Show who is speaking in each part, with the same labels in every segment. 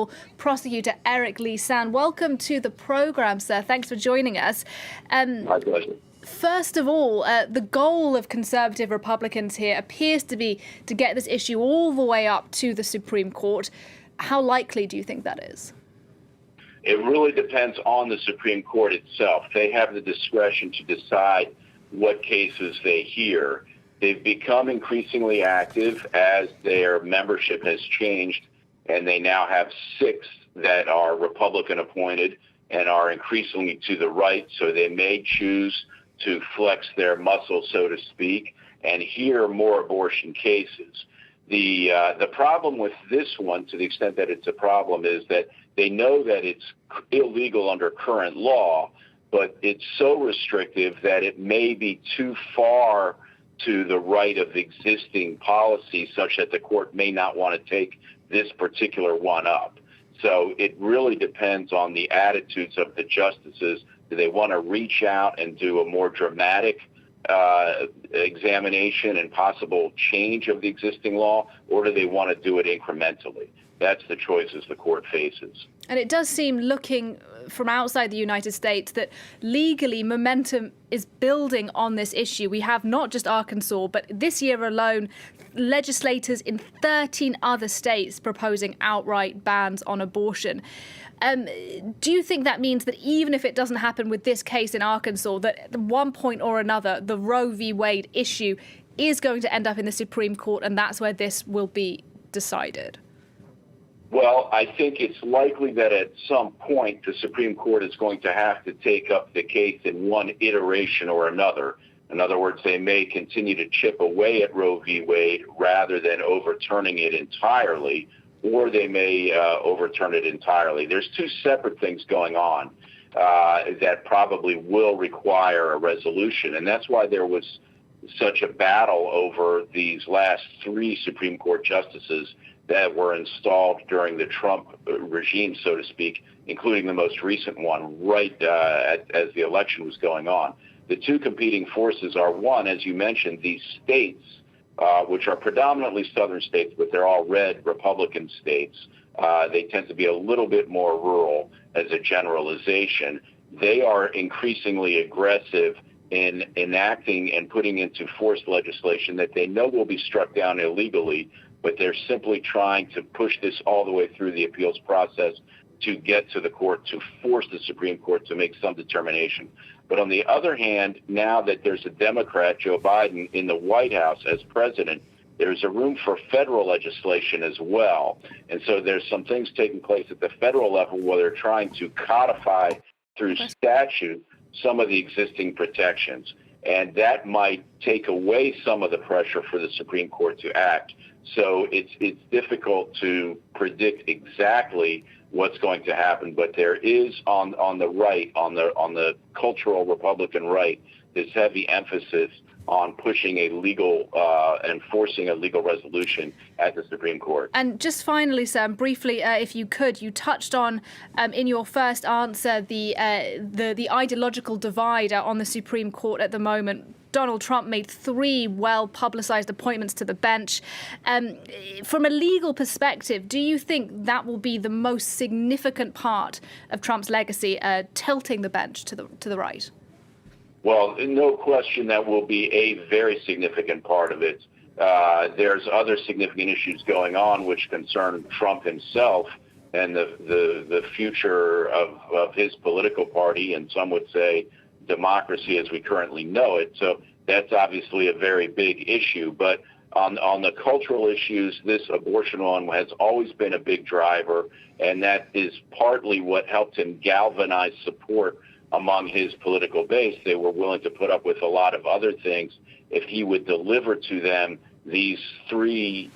Speaker 1: criminal prosecutor Eric Lisann. Welcome to the program, sir. Thanks for joining us.
Speaker 2: My pleasure.
Speaker 1: First of all, the goal of conservative Republicans here appears to be to get this issue all the way up to the Supreme Court. How likely do you think that is?
Speaker 2: It really depends on the Supreme Court itself. They have the discretion to decide what cases they hear. They've become increasingly active as their membership has changed, and they now have 6 that are Republican appointed and are increasingly to the right, so they may choose to flex their muscle, so to speak, and hear more abortion cases. The problem with this one, to the extent that it's a problem, is that they know that it's illegal under current law, but it's so restrictive that it may be too far to the right of existing policy, such that the court may not want to take this particular one up. So it really depends on the attitudes of the justices. Do they want to reach out and do a more dramatic examination and possible change of the existing law, or do they want to do it incrementally? That's the choices the court faces.
Speaker 1: And it does seem, looking from outside the United States, that legally momentum is building on this issue. We have not just Arkansas, but this year alone, legislators in 13 other states proposing outright bans on abortion. Do you think that means that even if it doesn't happen with this case in Arkansas, that at one point or another, the Roe v. Wade issue is going to end up in the Supreme Court, and that's where this will be decided?
Speaker 2: Well, I think it's likely that at some point the Supreme Court is going to have to take up the case in one iteration or another. In other words, they may continue to chip away at Roe v. Wade rather than overturning it entirely, or they may overturn it entirely. There's 2 separate things going on that probably will require a resolution, and that's why there was such a battle over these last 3 Supreme Court justices that were installed during the Trump regime, so to speak, including the most recent one right as the election was going on. The 2 competing forces are, one, as you mentioned, these states, which are predominantly southern states, but they're all red Republican states. They tend to be a little bit more rural as a generalization. They are increasingly aggressive in enacting and putting into force legislation that they know will be struck down illegally, but they're simply trying to push this all the way through the appeals process to get to the court, to force the Supreme Court to make some determination. But on the other hand, now that there's a Democrat, Joe Biden, in the White House as president, there's a room for federal legislation as well. And so there's some things taking place at the federal level where they're trying to codify through statute some of the existing protections. And that might take away some of the pressure for the Supreme Court to act. So it's difficult to predict exactly what's going to happen, but there is on the right, on the cultural Republican right, this heavy emphasis on pushing a legal and forcing a legal resolution at the Supreme Court.
Speaker 1: And just finally, Sam, briefly, if you could, you touched on in your first answer the ideological divide on the Supreme Court at the moment. Donald Trump made 3 well-publicized appointments to the bench. From a legal perspective, do you think that will be the most significant part of Trump's legacy, tilting the bench to the right?
Speaker 2: Well, no question that will be a very significant part of it. There's other significant issues going on which concern Trump himself and the future of his political party, and some would say democracy as we currently know it. So that's obviously a very big issue. But on the cultural issues, this abortion one has always been a big driver, and that is partly what helped him galvanize support among his political base. They were willing to put up with a lot of other things if he would deliver to them the 3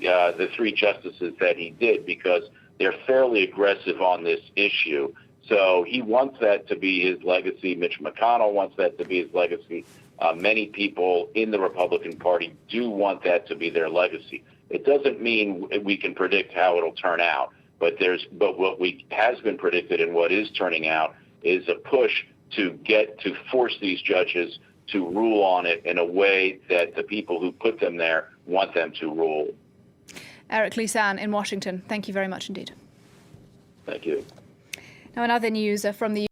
Speaker 2: justices that he did, because they're fairly aggressive on this issue. So he wants that to be his legacy. Mitch McConnell wants that to be his legacy. Many people in the Republican Party do want that to be their legacy. It doesn't mean we can predict how it'll turn out, but what has been predicted and what is turning out is a push to force these judges to rule on it in a way that the people who put them there want them to rule.
Speaker 1: Eric Lisann in Washington, thank you very much indeed.
Speaker 2: Thank you.
Speaker 1: Now, in other news from the